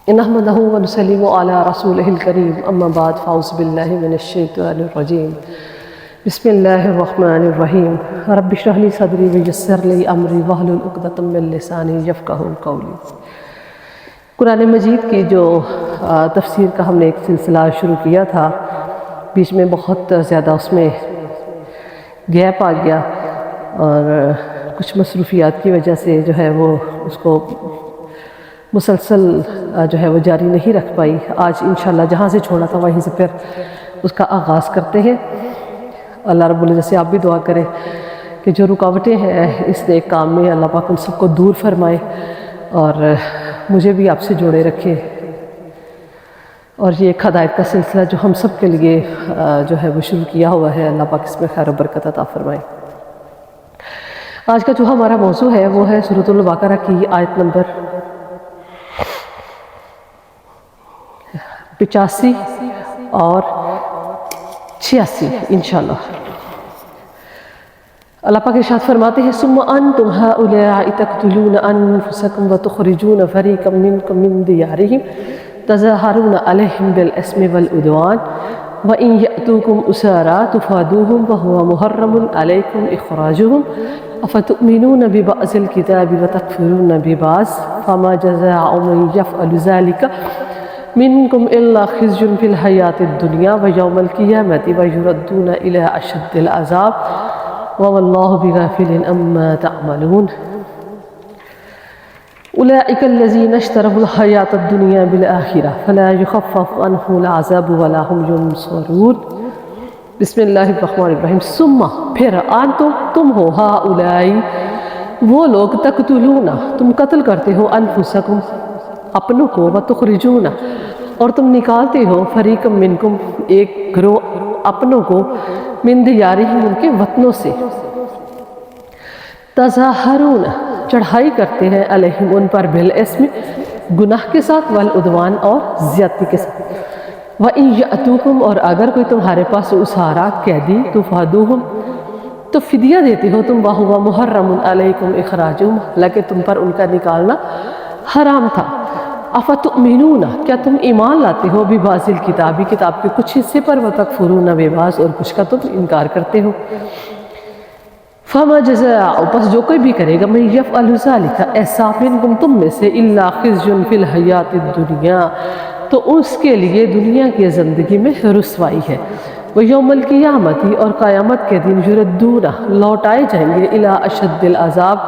نحمده ونسلم على رسوله الكريم اما بعد فاعوذ بالله من الشيطان الرجيم بسم الله الرحمن الرحيم رب اشرح لي صدري ويسر لي امري واحلل عقدة من لساني يفقهوا قولي۔ قرآن مجید کی جو تفسیر کا ہم نے ایک سلسلہ شروع کیا تھا، بیچ میں بہت زیادہ اس میں گیپ آ گیا اور کچھ مصروفیات کی وجہ سے جو ہے وہ اس کو مسلسل جو ہے وہ جاری نہیں رکھ پائی۔ آج انشاءاللہ جہاں سے چھوڑا تھا وہیں سے پھر اس کا آغاز کرتے ہیں۔ اللہ رب العزت سے آپ بھی دعا کریں کہ جو رکاوٹیں ہیں اس نیک کام میں اللہ پاک ان سب کو دور فرمائے اور مجھے بھی آپ سے جوڑے رکھے، اور یہ ایک ہدایت کا سلسلہ جو ہم سب کے لیے جو ہے وہ شروع کیا ہوا ہے، اللہ پاک اس میں خیر و برکت عطا فرمائے۔ آج کا جو ہمارا موضوع ہے وہ ہے سورۃ البقرہ کی آیت نمبر 85 اور 86 انشاءاللہ۔ اللہ پاک ارشاد فرماتے ہیں ثم انتم هؤلاء تقتلون انفسکم وتخرجون فریقا منکم من دیارہم تظاہرون علیہم بالاسم والعدوان وإن يأتوكم أسارى تفادوهم وهو محرم عليكم إخراجهم أفتؤمنون ببعض الكتاب وتكفرون ببعض فما جزاء من يفعل ذلك منكم إلا خزي في الحياة الدنيا ويوم القيامة ويردون إلى أشد العذاب وما الله بغافل عما تعملون أولئك الذين اشتروا الحياة الدنيا بالآخرة فلا يخفف عنهم العذاب ولا هم ينصرون۔ بسم اللہ الرحمن الرحیم۔ ثم پھر انتم تم ہو ہؤلاء وہ لوگ تقتلون تم قتل کرتے ہو انفسکم اپنوں کو وتخرجون اور تم نکالتے ہو فریقا منکم ایک گروہ اپنوں کو من دیارہم ان کے وطنوں سے تظاہرون چڑھائی کرتے ہیں علیہم ان پر بالاسم گناہ کے ساتھ والعدوان اور زیادتی کے ساتھ وَإِن يَأْتُوكُمْ اور اگر کوئی تمہارے پاس اسارا قیدی تفادوہم تو فدیہ دیتے ہو تم وَهُوَ مُحَرَّمٌ عَلَيْكُمْ إِخْرَاجُهُمْ حالانکہ تم پر ان کا نکالنا حرام تھا۔ افتؤمنون کیا تم ایمان لاتے ہو ببعض الکتاب کتاب کے کچھ حصے پر وتکفرون ببعض اور کچھ کا تم انکار کرتے ہو۔ فما جزاء پس جو کوئی بھی کرے گا من یفعل ذلک ایسا منکم تم میں سے الا خزی فی الحیات الدنیا تو اس کے لیے دنیا کی زندگی میں رسوائی ہے، ویوم القیامت اور قیامت کے دن یردون لوٹائے جائیں گے الی اشد العذاب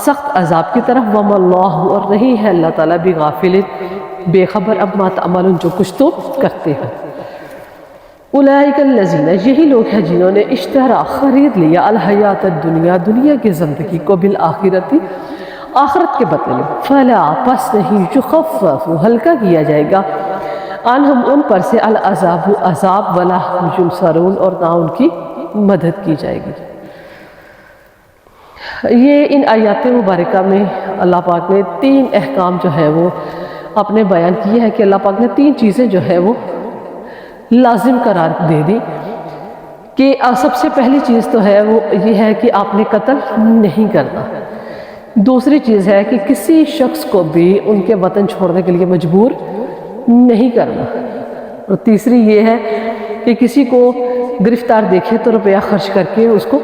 سخت عذاب کی طرف وما اللہ اور نہیں ہے اللہ تعالیٰ بغافل بے خبر اما تعملون جو کچھ تو کرتے ہیں۔ اولئک الذین یہی لوگ ہیں جنہوں نے اشترا خرید لیا الحیات الدنیا دنیا کی زندگی کو بالآخرت آخرت کے بدلے میں فلا پس نہیں یخفف ہلکا کیا جائے گا عنہم ان پر سے العذاب عذاب ولا هم ینصرون اور نہ ان کی مدد کی جائے گی۔ یہ ان آیات مبارکہ میں اللہ پاک نے 3 احکام جو ہے وہ اپنے بیان کیے ہیں کہ اللہ پاک نے 3 چیزیں جو ہے وہ لازم قرار دے دی کہ سب سے پہلی چیز تو ہے وہ یہ ہے کہ آپ نے قتل نہیں کرنا، دوسری چیز ہے کہ کسی شخص کو بھی ان کے وطن چھوڑنے کے لیے مجبور نہیں کرنا، اور تیسری یہ ہے کہ کسی کو گرفتار دیکھے تو روپیہ خرچ کر کے اس کو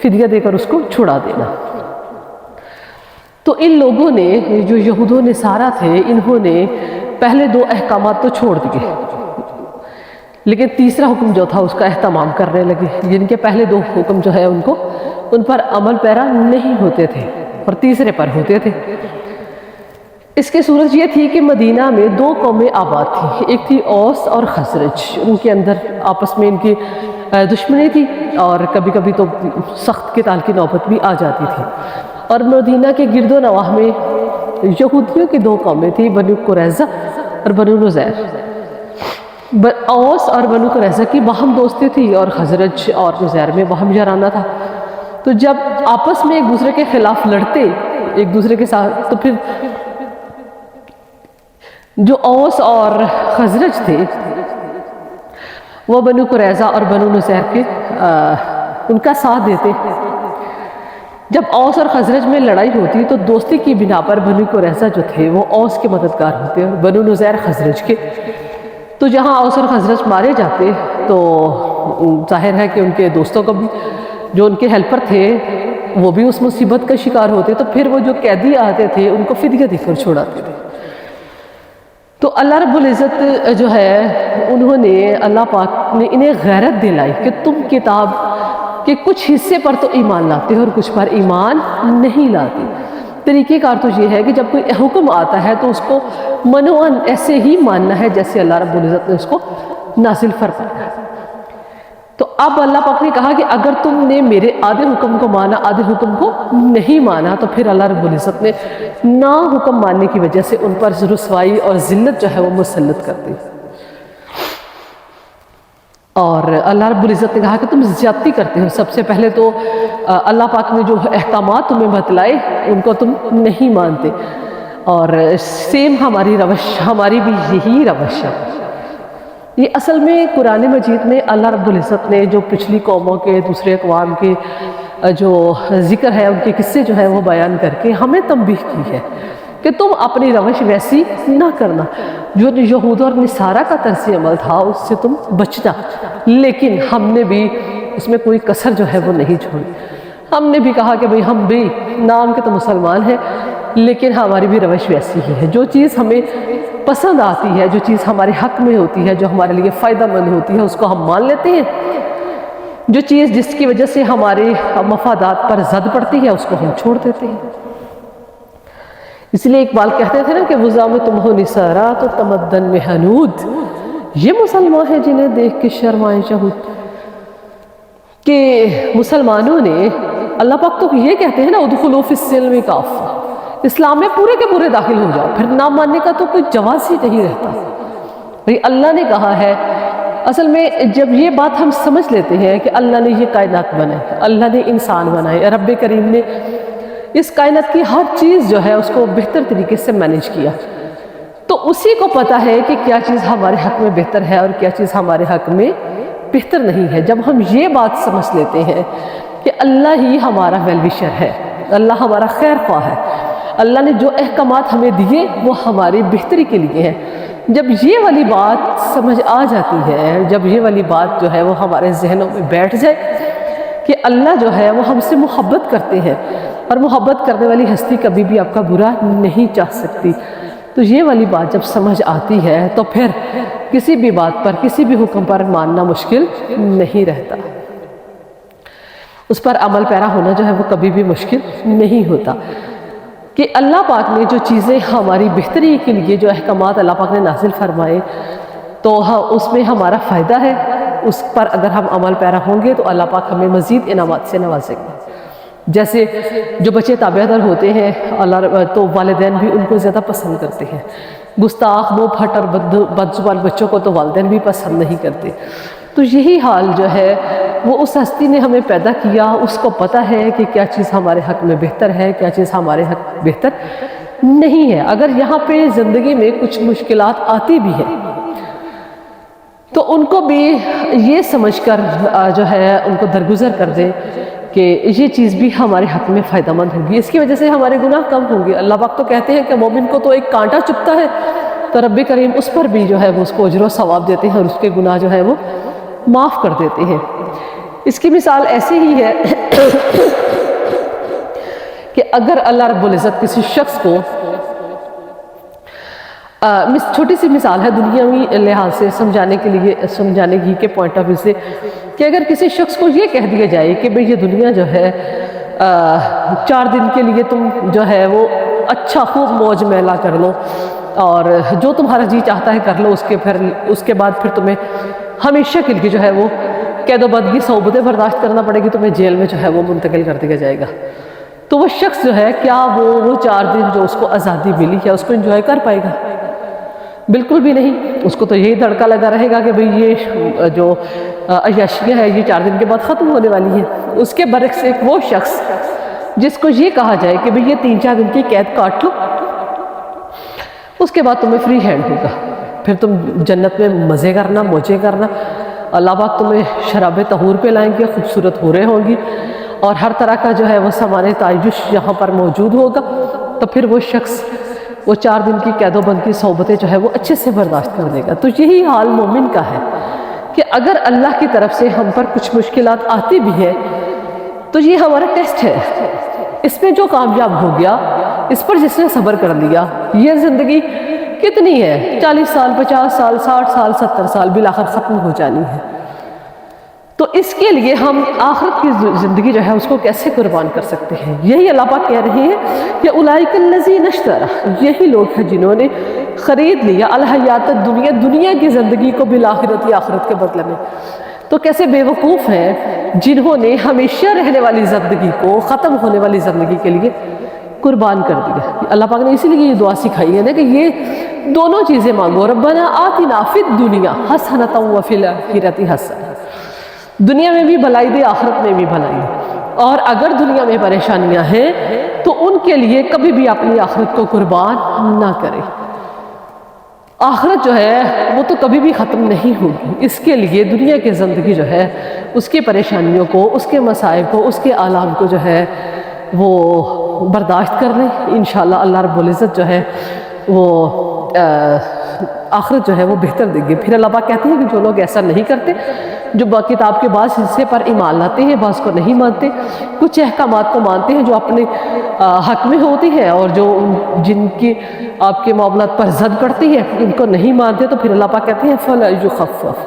فدیہ دے کر اس کو چھڑا دینا۔ تو ان لوگوں نے جو یہود و نصارہ تھے انہوں نے پہلے 2 احکامات تو چھوڑ دیے، لیکن تیسرا حکم جو تھا اس کا اہتمام کرنے لگے، جن کے پہلے 2 حکم جو ہے ان پر عمل پیرا نہیں ہوتے تھے اور تیسرے پر ہوتے تھے۔ اس کی صورت یہ تھی کہ مدینہ میں 2 قومیں آباد تھیں، ایک تھی اوس اور خزرج، ان کے اندر آپس میں ان کی دشمنی تھی اور کبھی کبھی تو سخت قتال کی نوبت بھی آ جاتی تھی۔ اور مدینہ کے گرد و نواح میں یہودیوں کی 2 قومیں تھیں، بنو قریظہ اور بنو نذیر۔ اوس اور بنو قریظہ کی باہم دوستی تھی اور خزرج اور نذیر میں باہم یارانہ تھا، تو جب آپس میں ایک دوسرے کے خلاف لڑتے ایک دوسرے کے ساتھ تو پھر جو اوس اور خزرج تھے وہ بنو قریظہ اور بنو نذیر کے ان کا ساتھ دیتے، جب اوس اور خزرج میں لڑائی ہوتی تو دوستی کی بنا پر بنو قریظہ جو تھے وہ اوس کے مددگار ہوتے اور بنو نذیر خزرج کے. تو جہاں اوس اور خزرج مارے جاتے تو ظاہر ہے کہ ان کے دوستوں کو بھی، جو ان کے ہیلپر تھے، وہ بھی اس مصیبت کا شکار ہوتے. تو پھر وہ جو قیدی آتے تھے ان کو فدیہ دے کر چھوڑاتے تھے. تو اللہ رب العزت جو ہے انہوں نے، اللہ پاک نے انہیں غیرت دلائی کہ تم کتاب کے کچھ حصے پر تو ایمان لاتے ہو اور کچھ پر ایمان نہیں لاتے. طریقہ کار تو یہ ہے کہ جب کوئی حکم آتا ہے تو اس کو منوعاً ایسے ہی ماننا ہے جیسے اللہ رب العزت نے اس کو نازل فرمایا. تو اب اللہ پاک نے کہا کہ اگر تم نے میرے آدھے حکم کو مانا، آدھے حکم کو نہیں مانا، تو پھر اللہ رب العزت نے نا حکم ماننے کی وجہ سے ان پر رسوائی اور ذلت جو ہے وہ مسلط کر دی. اور اللہ رب العزت نے کہا کہ تم زیادتی کرتے ہو. سب سے پہلے تو اللہ پاک نے جو احکامات تمہیں بتلائے ان کو تم نہیں مانتے. اور سیم ہماری روش، ہماری بھی یہی روش ہے. یہ اصل میں قرآن مجید میں اللہ رب العزت نے جو پچھلی قوموں کے، دوسرے اقوام کے جو ذکر ہے، ان کے قصے جو ہے وہ بیان کر کے ہمیں تنبیہ کی ہے کہ تم اپنی روش ویسی نہ کرنا. جو یہود اور نصارہ کا طرز عمل تھا اس سے تم بچنا، لیکن ہم نے بھی اس میں کوئی کسر جو ہے وہ نہیں چھوڑی. ہم نے بھی کہا کہ بھئی ہم بھی نام کے تو مسلمان ہیں لیکن ہماری بھی روش ویسی ہی ہے. جو چیز ہمیں پسند آتی ہے، جو چیز ہمارے حق میں ہوتی ہے، جو ہمارے لیے فائدہ مند ہوتی ہے، اس کو ہم مان لیتے ہیں. جو چیز جس کی وجہ سے ہمارے مفادات پر زد پڑتی ہے اس کو ہم چھوڑ دیتے ہیں. اس لیے اقبال کہتے تھے نا کہ وضع میں تم ہو نثارا تو تمدن میں حنود، یہ مسلمان ہیں جنہیں دیکھ کے شرمائے شہود. کہ مسلمانوں نے، اللہ پاک تو یہ کہتے ہیں نا ادخلوا فی السلم کافہ، اسلام میں پورے کے پورے داخل ہو جاؤ، پھر نہ ماننے کا تو کوئی جواز ہی نہیں رہتا. بھئی اللہ نے کہا ہے. اصل میں جب یہ بات ہم سمجھ لیتے ہیں کہ اللہ نے یہ کائنات بنائی، اللہ نے انسان بنائے، رب کریم نے اس کائنات کی ہر چیز جو ہے اس کو بہتر طریقے سے مینیج کیا، تو اسی کو پتہ ہے کہ کیا چیز ہمارے حق میں بہتر ہے اور کیا چیز ہمارے حق میں بہتر نہیں ہے. جب ہم یہ بات سمجھ لیتے ہیں کہ اللہ ہی ہمارا ویل وشر ہے، اللہ ہمارا خیر خواہ ہے، اللہ نے جو احکامات ہمیں دیے وہ ہماری بہتری کے لیے ہیں، جب یہ والی بات سمجھ آ جاتی ہے، جب یہ والی بات جو ہے وہ ہمارے ذہنوں میں بیٹھ جائے کہ اللہ جو ہے وہ ہم سے محبت کرتے ہیں اور محبت کرنے والی ہستی کبھی بھی آپ کا برا نہیں چاہ سکتی، تو یہ والی بات جب سمجھ آتی ہے تو پھر کسی بھی بات پر، کسی بھی حکم پر ماننا مشکل نہیں رہتا، اس پر عمل پیرا ہونا جو ہے وہ کبھی بھی مشکل نہیں ہوتا. کہ اللہ پاک نے جو چیزیں ہماری بہتری کے لیے، جو احکامات اللہ پاک نے نازل فرمائے، تو اس میں ہمارا فائدہ ہے. اس پر اگر ہم عمل پیرا ہوں گے تو اللہ پاک ہمیں مزید انعامات سے نوازیں گے. جیسے جو بچے تابع دار ہوتے ہیں اللہ تو والدین بھی ان کو زیادہ پسند کرتے ہیں. گستاخ، منہ پھٹ اور بد زبان بچوں کو تو والدین بھی پسند نہیں کرتے. تو یہی حال جو ہے وہ اس ہستی نے ہمیں پیدا کیا، اس کو پتہ ہے کہ کیا چیز ہمارے حق میں بہتر ہے، کیا چیز ہمارے حق بہتر نہیں ہے. اگر یہاں پہ زندگی میں کچھ مشکلات آتی بھی ہیں تو ان کو بھی یہ سمجھ کر جو ہے ان کو درگزر کر دیں کہ یہ چیز بھی ہمارے حق میں فائدہ مند ہوگی، اس کی وجہ سے ہمارے گناہ کم ہوں گے. اللہ پاک تو کہتے ہیں کہ مومن کو تو ایک کانٹا چبھتا ہے تو رب کریم اس پر بھی جو ہے وہ اس کو اجر و ثواب دیتے ہیں اور اس کے گناہ جو ہے وہ معاف کر دیتے ہیں. اس کی مثال ایسی ہی ہے کہ اگر اللہ رب العزت کسی شخص کو، چھوٹی سی مثال ہے دنیاوی لحاظ سے سمجھانے کے لیے، سمجھانے کے پوائنٹ آف ویو سے، کہ اگر کسی شخص کو یہ کہہ دیا جائے کہ بھئی یہ دنیا جو ہے 4 دن کے لیے تم جو ہے وہ اچھا خوب موج میلا کر لو اور جو تمہارا جی چاہتا ہے کر لو، اس کے بعد پھر تمہیں ہمیشہ کے لیے جو ہے وہ قید و بند کی صحبتیں برداشت کرنا پڑے گی، تمہیں جیل میں جو ہے وہ منتقل کر دیا جائے گا. تو وہ شخص جو ہے کیا وہ 4 دن جو اس کو آزادی ملی ہے اس کو انجوائے کر پائے گا؟ بالکل بھی نہیں. اس کو تو یہی دھڑکا لگا رہے گا کہ بھئی یہ جو عیاشیاں ہے یہ 4 دن کے بعد ختم ہونے والی ہیں. اس کے برعکس ایک وہ شخص جس کو یہ کہا جائے کہ بھئی یہ 3-4 دن کی قید کاٹ لو، اس کے بعد تمہیں فری ہینڈ ہوگا، پھر تم جنت میں مزے کرنا، موجیں کرنا، اللہ پاک تمہیں شراب طہور پہ لائیں گے، خوبصورت حوریں ہوں گی اور ہر طرح کا جو ہے وہ سامان تعیش یہاں پر موجود ہوگا، تو پھر وہ شخص وہ 4 دن کی قید و بند کی صحبتیں جو ہے وہ اچھے سے برداشت کر لے گا۔ تو یہی حال مومن کا ہے کہ اگر اللہ کی طرف سے ہم پر کچھ مشکلات آتی بھی ہے تو یہ ہمارا ٹیسٹ ہے، اس میں جو کامیاب ہو گیا، اس پر جس نے صبر کر لیا، یہ زندگی کتنی ہے، 40 سال، 50 سال، 60 سال، 70 سال، بالآخر ختم ہو جانی ہے۔ تو اس کے لیے ہم آخرت کی زندگی جو ہے اس کو کیسے قربان کر سکتے ہیں؟ یہی اللہ پاک کہہ رہے ہیں کہ اولئک الذین اشتروا، یہی لوگ ہیں جنہوں نے خرید لیا الحیات الدنیا، دنیا کی زندگی کو بالآخرت، آخرت کے بدلے میں۔ تو کیسے بے وقوف ہیں جنہوں نے ہمیشہ رہنے والی زندگی کو ختم ہونے والی زندگی کے لیے قربان کر دیا۔ اللہ پاک نے اسی لیے یہ دعا سکھائی ہے نا کہ یہ دونوں چیزیں مانگو، ربنا آتنا فی الدنیا حسنۃ وفی الآخرۃ حسنۃ، دنیا میں بھی بھلائی دے، آخرت میں بھی بھلائی دے، اور اگر دنیا میں پریشانیاں ہیں تو ان کے لیے کبھی بھی اپنی آخرت کو قربان نہ کرے۔ آخرت جو ہے وہ تو کبھی بھی ختم نہیں ہوگی، اس کے لیے دنیا کی زندگی جو ہے اس کی پریشانیوں کو، اس کے مصائب کو، اس کے آلام کو جو ہے وہ برداشت کر لیں۔ انشاءاللہ اللہ رب العزت جو ہے وہ آخرت جو ہے وہ بہتر دیں گے۔ پھر اللہ پاک کہتے ہیں کہ جو لوگ ایسا نہیں کرتے، جو کتاب کے بعض حصے پر ایمان لاتے ہیں، بعض کو نہیں مانتے، کچھ احکامات کو مانتے ہیں جو اپنے حق میں ہوتی ہیں، اور جو جن کی آپ کے معاملات پر زد پڑتی ہے ان کو نہیں مانتے، تو پھر اللہ پاک کہتے ہیں فَلَا يُخَفَّفُ،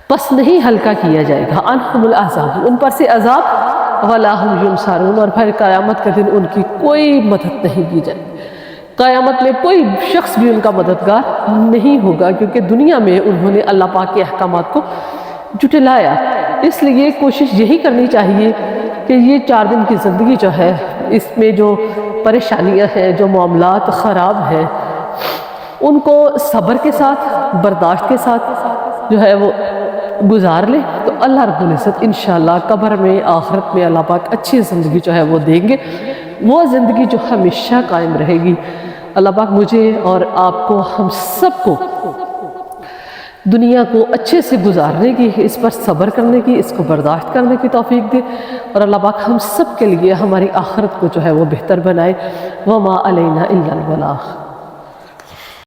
پس نہیں ہلکا کیا جائے گا، عنہم العذاب، ان پر سے عذاب، وَلَا هُمْ يُنصَرُونَ، اور پھر قیامت کے دن ان کی کوئی مدد نہیں کی جائے گی۔ قیامت میں کوئی شخص بھی ان کا مددگار نہیں ہوگا، کیونکہ دنیا میں انہوں نے اللہ پاک کے احکامات کو جھٹلایا۔ اس لیے کوشش یہی کرنی چاہیے کہ یہ 4 دن کی زندگی جو ہے اس میں جو پریشانیاں ہیں، جو معاملات خراب ہیں، ان کو صبر کے ساتھ، برداشت کے ساتھ جو ہے وہ گزار لیں، تو اللہ رب العزت انشاءاللہ قبر میں، آخرت میں اللہ پاک اچھی زندگی جو ہے وہ دیں گے، وہ زندگی جو ہمیشہ قائم رہے گی۔ اللہ پاک مجھے اور آپ کو، ہم سب کو دنیا کو اچھے سے گزارنے کی، اس پر صبر کرنے کی، اس کو برداشت کرنے کی توفیق دے، اور اللہ پاک ہم سب کے لیے ہماری آخرت کو جو ہے وہ بہتر بنائے۔ وَمَا عَلَيْنَا إِلَّا الْبَلَاغُ۔